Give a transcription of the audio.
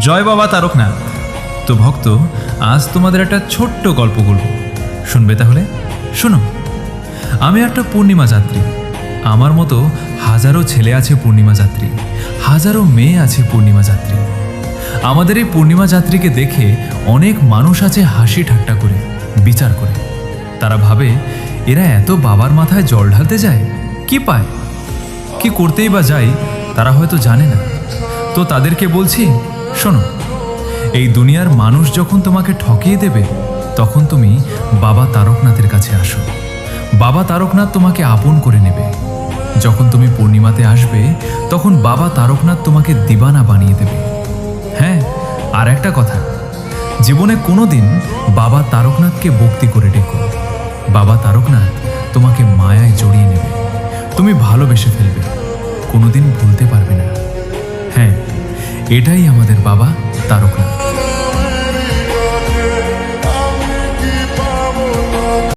জয় বাবা তারকনাথ। তো ভক্ত, আজ তোমাদের একটা ছোট্ট গল্প বলবো, শুনবে তাহলে? শোনো। আমি একটা পূর্ণিমা যাত্রী। আমার মতো হাজারো ছেলে আছে পূর্ণিমা যাত্রী, হাজারো মেয়ে আছে পূর্ণিমা যাত্রী। আমাদের এই পূর্ণিমা যাত্রীকে দেখে অনেক মানুষ আছে হাসি ঠাট্টা করে, বিচার করে। তারা ভাবে এরা এত বাবার মাথায় জল ঢালতে যায়, কি পায়, কি করতেই বা যায়, তারা হয়তো জানে না। তো তাদেরকে বলছি, শোনো, এই দুনিয়ার মানুষ যখন তোমাকে ঠকিয়ে দেবে, তখন তুমি বাবা তারকনাথের কাছে আসো। বাবা তারকনাথ তোমাকে আপন করে নেবে। যখন তুমি পূর্ণিমাতে আসবে, তখন বাবা তারকনাথ তোমাকে দিবানা বানিয়ে দেবে। হ্যাঁ, আর একটা কথা, জীবনে কোনোদিন বাবা তারকনাথকে ভক্তি করে ডেকো। বাবা তারকনাথ তোমাকে মায়ায় জড়িয়ে নেবে, তুমি ভালোবেসে ফেলবে, কোনোদিন ভুলতে পারবে না। হ্যাঁ, এটাই আমাদের বাবা তারকনাথ।